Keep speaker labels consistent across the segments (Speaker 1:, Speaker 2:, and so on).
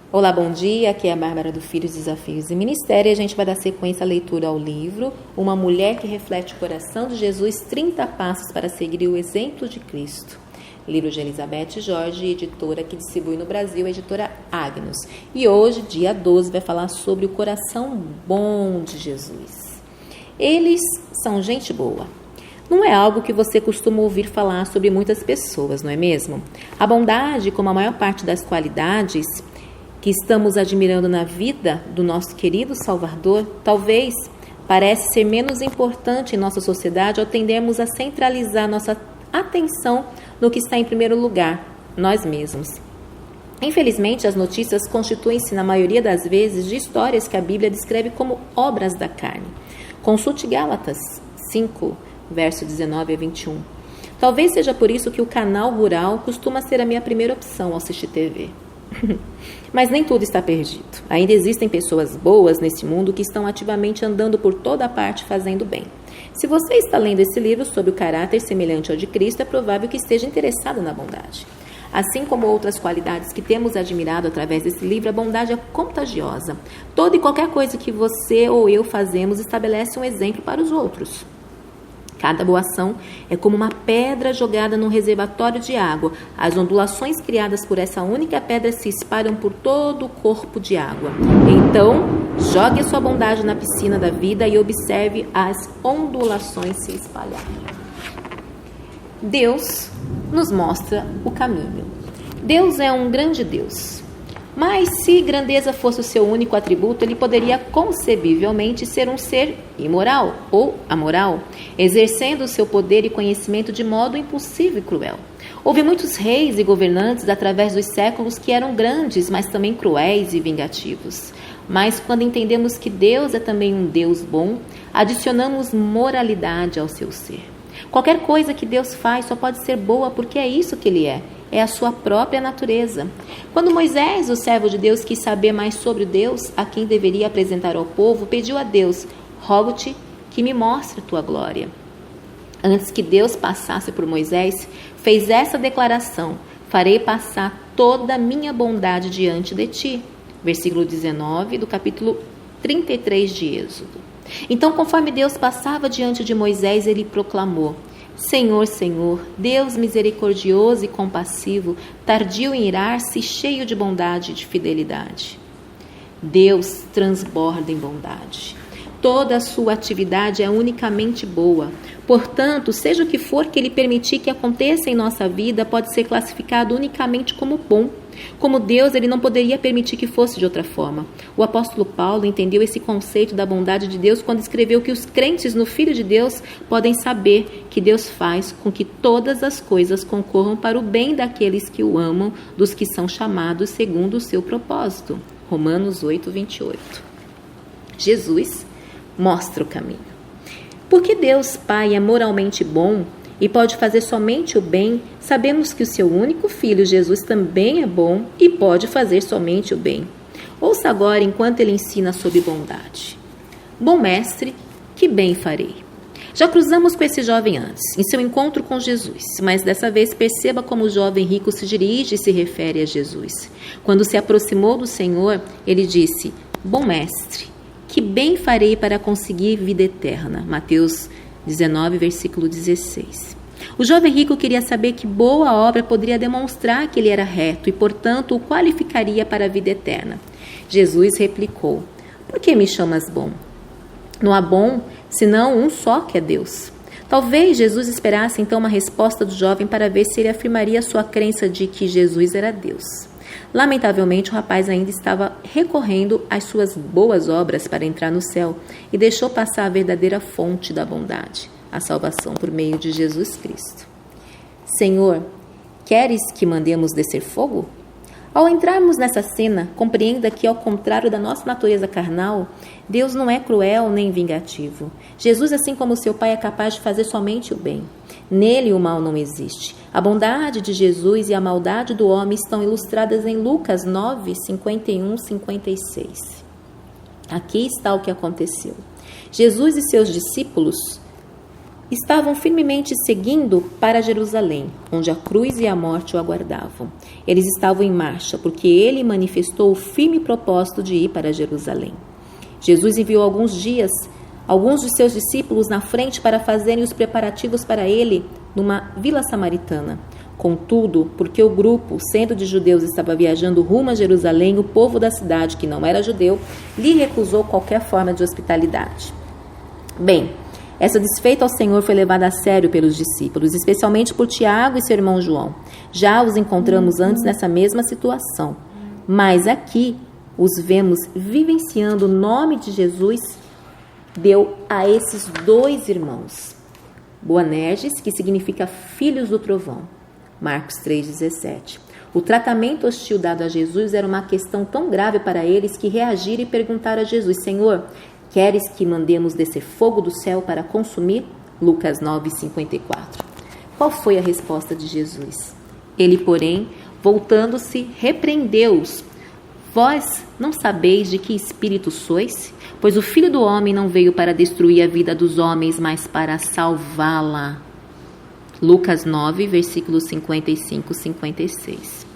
Speaker 1: Olá, bom dia, aqui é a Bárbara do Filhos, Desafios e Ministério. A gente vai dar sequência à leitura ao livro Uma Mulher que Reflete o Coração de Jesus, 30 Passos para Seguir o Exemplo de Cristo. Livro de Elizabeth Jorge, editora que distribui no Brasil, a editora Agnus. E hoje, dia 12, vai falar sobre o coração bom de Jesus. Eles são gente boa. Não é algo que você costuma ouvir falar sobre muitas pessoas, não é mesmo? A bondade, como a maior parte das qualidades que estamos admirando na vida do nosso querido Salvador, talvez parece ser menos importante em nossa sociedade ao tendermos a centralizar nossa atenção no que está em primeiro lugar, nós mesmos. Infelizmente, as notícias constituem-se, na maioria das vezes, de histórias que a Bíblia descreve como obras da carne. Consulte Gálatas 5, verso 19 a 21. Talvez seja por isso que o canal rural costuma ser a minha primeira opção ao assistir TV. Mas nem tudo está perdido. Ainda existem pessoas boas nesse mundo que estão ativamente andando por toda parte fazendo bem. Se você está lendo esse livro sobre o caráter semelhante ao de Cristo, é provável que esteja interessado na bondade. Assim como outras qualidades que temos admirado através desse livro, a bondade é contagiosa. Toda e qualquer coisa que você ou eu fazemos estabelece um exemplo para os outros. Cada boa ação é como uma pedra jogada num reservatório de água. As ondulações criadas por essa única pedra se espalham por todo o corpo de água. Então, jogue a sua bondade na piscina da vida e observe as ondulações se espalharem. Deus nos mostra o caminho. Deus é um grande Deus. Mas se grandeza fosse o seu único atributo, ele poderia concebivelmente ser um ser imoral ou amoral, exercendo o seu poder e conhecimento de modo impulsivo e cruel. Houve muitos reis e governantes através dos séculos que eram grandes, mas também cruéis e vingativos. Mas quando entendemos que Deus é também um Deus bom, adicionamos moralidade ao seu ser. Qualquer coisa que Deus faz só pode ser boa porque é isso que Ele é a sua própria natureza. Quando Moisés, o servo de Deus, quis saber mais sobre Deus, a quem deveria apresentar ao povo, pediu a Deus: rogo-te que me mostre tua glória. Antes que Deus passasse por Moisés, fez essa declaração: farei passar toda a minha bondade diante de ti. Versículo 19 do capítulo 33 de Êxodo. Então, conforme Deus passava diante de Moisés, ele proclamou: Senhor, Senhor, Deus misericordioso e compassivo, tardio em irar-se, cheio de bondade e de fidelidade. Deus transborda em bondade. Toda a sua atividade é unicamente boa. Portanto, seja o que for que Ele permitir que aconteça em nossa vida, pode ser classificado unicamente como bom. Como Deus, Ele não poderia permitir que fosse de outra forma. O apóstolo Paulo entendeu esse conceito da bondade de Deus quando escreveu que os crentes no Filho de Deus podem saber que Deus faz com que todas as coisas concorram para o bem daqueles que o amam, dos que são chamados segundo o seu propósito. Romanos 8, 28. Jesus mostra o caminho. Porque Deus Pai é moralmente bom e pode fazer somente o bem, sabemos que o seu único Filho, Jesus, também é bom e pode fazer somente o bem. Ouça agora enquanto ele ensina sobre bondade. Bom mestre, que bem farei. Já cruzamos com esse jovem antes, em seu encontro com Jesus, mas dessa vez perceba como o jovem rico se dirige e se refere a Jesus. Quando se aproximou do Senhor, ele disse: bom mestre, que bem farei para conseguir vida eterna. Mateus 19, versículo 16. O jovem rico queria saber que boa obra poderia demonstrar que ele era reto e, portanto, o qualificaria para a vida eterna. Jesus replicou: por que me chamas bom? Não há bom, senão um só, que é Deus. Talvez Jesus esperasse então uma resposta do jovem para ver se ele afirmaria sua crença de que Jesus era Deus. Lamentavelmente, o rapaz ainda estava recorrendo às suas boas obras para entrar no céu e deixou passar a verdadeira fonte da bondade, a salvação por meio de Jesus Cristo. Senhor, queres que mandemos descer fogo? Ao entrarmos nessa cena, compreenda que, ao contrário da nossa natureza carnal, Deus não é cruel nem vingativo. Jesus, assim como seu Pai, é capaz de fazer somente o bem. Nele o mal não existe. A bondade de Jesus e a maldade do homem estão ilustradas em Lucas 9, 51, 56. Aqui está o que aconteceu. Jesus e seus discípulos estavam firmemente seguindo para Jerusalém, onde a cruz e a morte o aguardavam. Eles estavam em marcha, porque ele manifestou o firme propósito de ir para Jerusalém. Jesus enviou alguns de seus discípulos na frente para fazerem os preparativos para ele numa vila samaritana. Contudo, porque o grupo, sendo de judeus, estava viajando rumo a Jerusalém, o povo da cidade, que não era judeu, lhe recusou qualquer forma de hospitalidade. Bem, essa desfeita ao Senhor foi levada a sério pelos discípulos, especialmente por Tiago e seu irmão João. Já os encontramos antes nessa mesma situação, mas aqui os vemos vivenciando o nome de Jesus deu a esses dois irmãos. Boanerges, que significa filhos do trovão. Marcos 3,17. O tratamento hostil dado a Jesus era uma questão tão grave para eles que reagiram e perguntaram a Jesus: Senhor, queres que mandemos descer fogo do céu para consumir? Lucas 9,54. Qual foi a resposta de Jesus? Ele, porém, voltando-se, repreendeu-os. Vós não sabeis de que espírito sois? Pois o Filho do Homem não veio para destruir a vida dos homens, mas para salvá-la. Lucas 9, versículos 55 e 56.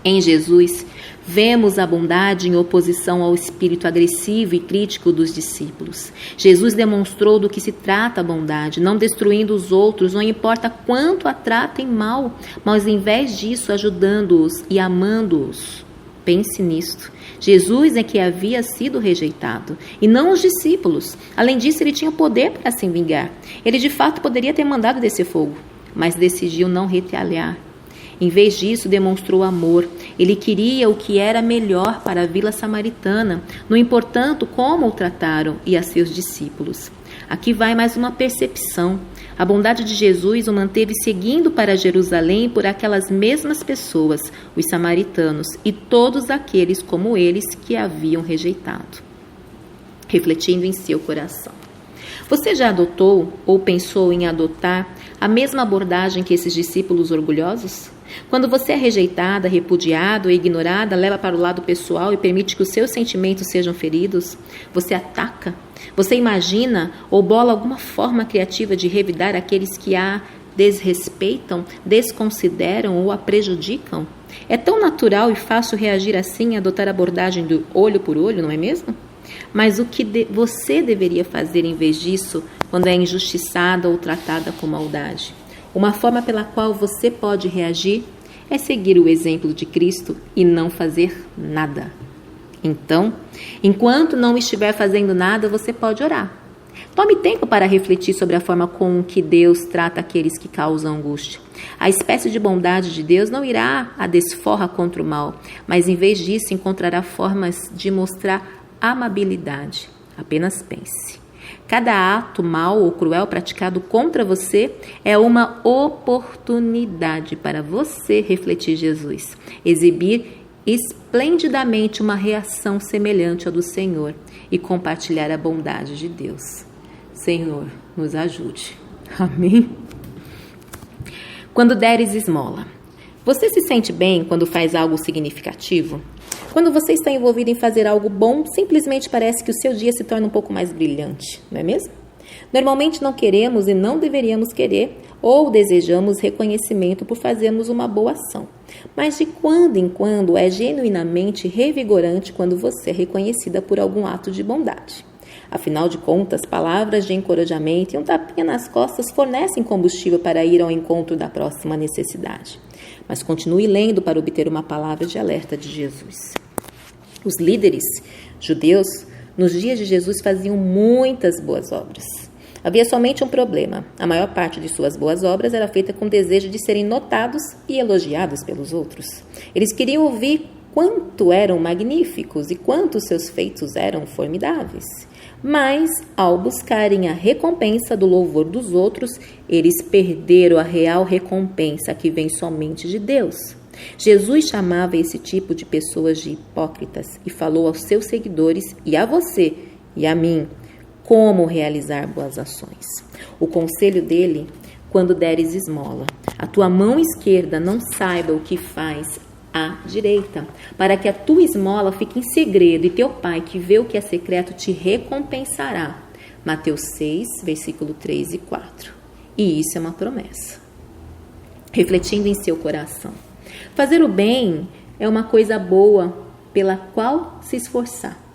Speaker 1: Em Jesus, vemos a bondade em oposição ao espírito agressivo e crítico dos discípulos. Jesus demonstrou do que se trata a bondade, não destruindo os outros, não importa quanto a tratem mal, mas em vez disso ajudando-os e amando-os. Pense nisto. Jesus é que havia sido rejeitado, e não os discípulos. Além disso, ele tinha o poder para se vingar. Ele, de fato, poderia ter mandado descer fogo, mas decidiu não retaliar. Em vez disso, demonstrou amor. Ele queria o que era melhor para a vila samaritana, não importando como o trataram e a seus discípulos. Aqui vai mais uma percepção. A bondade de Jesus o manteve seguindo para Jerusalém por aquelas mesmas pessoas, os samaritanos, e todos aqueles como eles que haviam rejeitado. Refletindo em seu coração. Você já adotou ou pensou em adotar a mesma abordagem que esses discípulos orgulhosos? Quando você é rejeitada, repudiada ou ignorada, leva para o lado pessoal e permite que os seus sentimentos sejam feridos? Você ataca? Você imagina ou bola alguma forma criativa de revidar aqueles que a desrespeitam, desconsideram ou a prejudicam? É tão natural e fácil reagir assim e adotar a abordagem do olho por olho, não é mesmo? Mas o que você deveria fazer em vez disso quando é injustiçada ou tratada com maldade? Uma forma pela qual você pode reagir é seguir o exemplo de Cristo e não fazer nada. Então, enquanto não estiver fazendo nada, você pode orar. Tome tempo para refletir sobre a forma com que Deus trata aqueles que causam angústia. A espécie de bondade de Deus não irá à desforra contra o mal, mas em vez disso encontrará formas de mostrar amabilidade. Apenas pense. Cada ato mau ou cruel praticado contra você é uma oportunidade para você refletir Jesus, exibir esplendidamente uma reação semelhante à do Senhor e compartilhar a bondade de Deus. Senhor, nos ajude. Amém? Quando deres esmola. Você se sente bem quando faz algo significativo? Quando você está envolvido em fazer algo bom, simplesmente parece que o seu dia se torna um pouco mais brilhante, não é mesmo? Normalmente não queremos e não deveríamos querer ou desejamos reconhecimento por fazermos uma boa ação. Mas de quando em quando é genuinamente revigorante quando você é reconhecida por algum ato de bondade. Afinal de contas, palavras de encorajamento e um tapinha nas costas fornecem combustível para ir ao encontro da próxima necessidade. Mas continue lendo para obter uma palavra de alerta de Jesus. Os líderes judeus, nos dias de Jesus, faziam muitas boas obras. Havia somente um problema. A maior parte de suas boas obras era feita com o desejo de serem notados e elogiados pelos outros. Eles queriam ouvir quanto eram magníficos e quanto seus feitos eram formidáveis. Mas, ao buscarem a recompensa do louvor dos outros, eles perderam a real recompensa que vem somente de Deus. Jesus chamava esse tipo de pessoas de hipócritas e falou aos seus seguidores e a você e a mim como realizar boas ações. O conselho dele, quando deres esmola, a tua mão esquerda não saiba o que faz a direita, para que a tua esmola fique em segredo e teu pai, que vê o que é secreto, te recompensará. Mateus 6, versículo 3 e 4. E isso é uma promessa. Refletindo em seu coração. Fazer o bem é uma coisa boa pela qual se esforçar.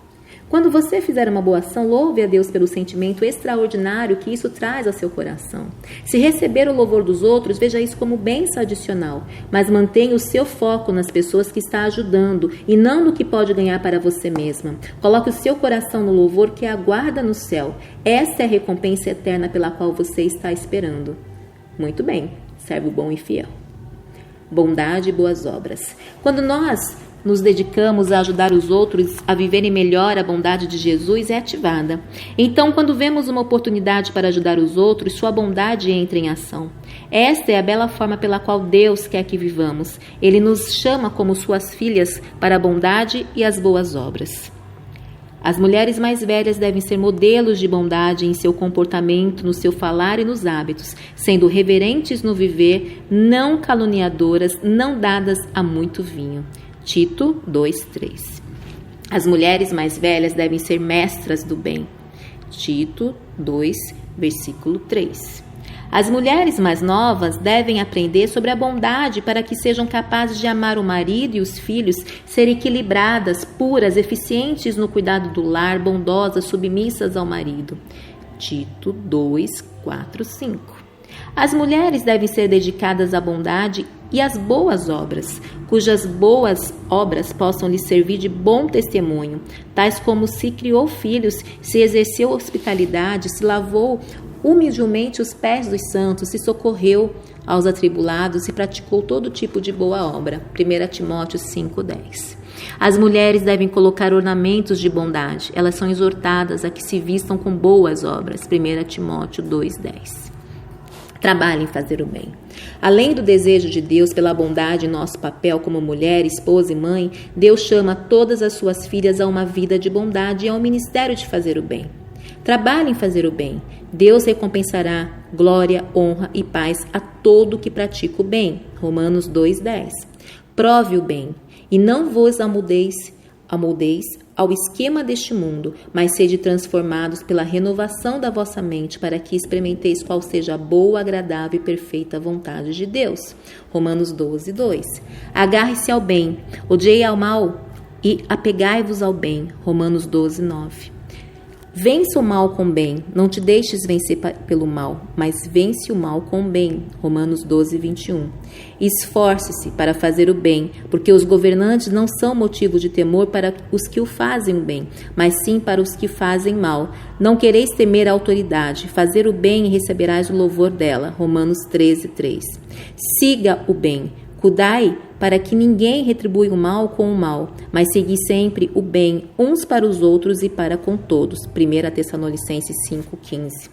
Speaker 1: Quando você fizer uma boa ação, louve a Deus pelo sentimento extraordinário que isso traz ao seu coração. Se receber o louvor dos outros, veja isso como bênção adicional, mas mantenha o seu foco nas pessoas que está ajudando e não no que pode ganhar para você mesma. Coloque o seu coração no louvor que aguarda no céu. Esta é a recompensa eterna pela qual você está esperando. Muito bem, servo bom e fiel. Bondade e boas obras. Quando nós nos dedicamos a ajudar os outros a viverem melhor, a bondade de Jesus é ativada. Então, quando vemos uma oportunidade para ajudar os outros, sua bondade entra em ação. Esta é a bela forma pela qual Deus quer que vivamos. Ele nos chama como suas filhas para a bondade e as boas obras. As mulheres mais velhas devem ser modelos de bondade em seu comportamento, no seu falar e nos hábitos, sendo reverentes no viver, não caluniadoras, não dadas a muito vinho. Tito 2:3. As mulheres mais velhas devem ser mestras do bem. Tito 2, versículo 3. As mulheres mais novas devem aprender sobre a bondade para que sejam capazes de amar o marido e os filhos, ser equilibradas, puras, eficientes no cuidado do lar, bondosas, submissas ao marido. Tito 2, 4, 5. As mulheres devem ser dedicadas à bondade e às boas obras, cujas boas obras possam lhe servir de bom testemunho, tais como se criou filhos, se exerceu hospitalidade, se lavou humildemente os pés dos santos, se socorreu aos atribulados e praticou todo tipo de boa obra. 1 Timóteo 5:10. As mulheres devem colocar ornamentos de bondade. Elas são exortadas a que se vistam com boas obras. 1 Timóteo 2:10. Trabalhe em fazer o bem. Além do desejo de Deus pela bondade em nosso papel como mulher, esposa e mãe, Deus chama todas as suas filhas a uma vida de bondade e ao ministério de fazer o bem. Trabalhe em fazer o bem. Deus recompensará glória, honra e paz a todo que pratica o bem. Romanos 2:10. Prove o bem e não vos amoldeis ao esquema deste mundo, mas sede transformados pela renovação da vossa mente, para que experimenteis qual seja a boa, agradável e perfeita vontade de Deus. Romanos 12:2. Agarre-se ao bem, odiei ao mal e apegai-vos ao bem. Romanos 12:9. Vence o mal com o bem, não te deixes vencer pelo mal, mas vence o mal com o bem. Romanos 12:21. Esforce-se para fazer o bem, porque os governantes não são motivo de temor para os que o fazem o bem, mas sim para os que fazem mal. Não quereis temer a autoridade, fazer o bem e receberás o louvor dela. Romanos 13:3. Siga o bem. Cuidai para que ninguém retribua o mal com o mal, mas segui sempre o bem uns para os outros e para com todos. 1 Tessalonicenses 5:15.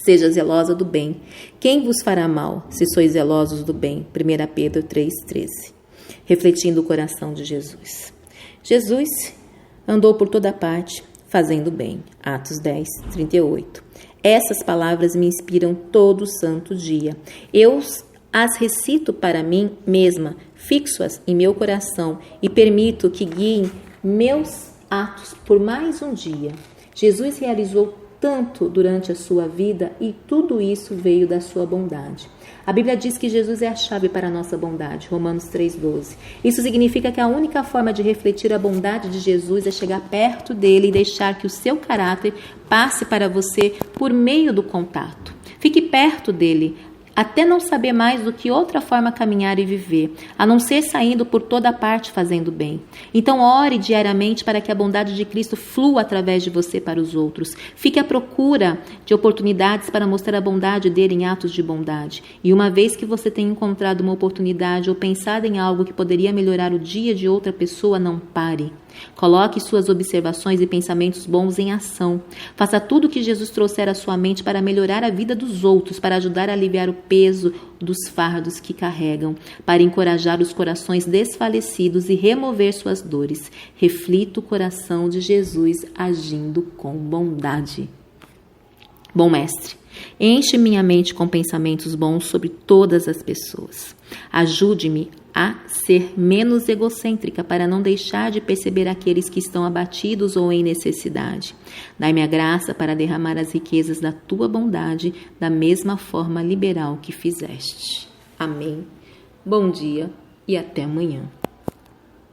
Speaker 1: Seja zelosa do bem. Quem vos fará mal, se sois zelosos do bem? 1 Pedro 3:13. Refletindo o coração de Jesus. Jesus andou por toda parte, fazendo bem. Atos 10:38. Essas palavras me inspiram todo santo dia. Eu as recito para mim mesma, fixo-as em meu coração e permito que guiem meus atos por mais um dia. Jesus realizou tanto durante a sua vida e tudo isso veio da sua bondade. A Bíblia diz que Jesus é a chave para a nossa bondade, Romanos 3:12. Isso significa que a única forma de refletir a bondade de Jesus é chegar perto dele e deixar que o seu caráter passe para você por meio do contato. Fique perto dele, até não saber mais do que outra forma caminhar e viver, a não ser saindo por toda parte fazendo bem. Então ore diariamente para que a bondade de Cristo flua através de você para os outros. Fique à procura de oportunidades para mostrar a bondade dele em atos de bondade. E uma vez que você tenha encontrado uma oportunidade ou pensado em algo que poderia melhorar o dia de outra pessoa, não pare. Coloque suas observações e pensamentos bons em ação. Faça tudo o que Jesus trouxer à sua mente para melhorar a vida dos outros, para ajudar a aliviar o peso dos fardos que carregam, para encorajar os corações desfalecidos e remover suas dores. Reflita o coração de Jesus agindo com bondade. Bom mestre, enche minha mente com pensamentos bons sobre todas as pessoas. Ajude-me a ser menos egocêntrica para não deixar de perceber aqueles que estão abatidos ou em necessidade. Dai-me a graça para derramar as riquezas da tua bondade da mesma forma liberal que fizeste. Amém. Bom dia e até amanhã.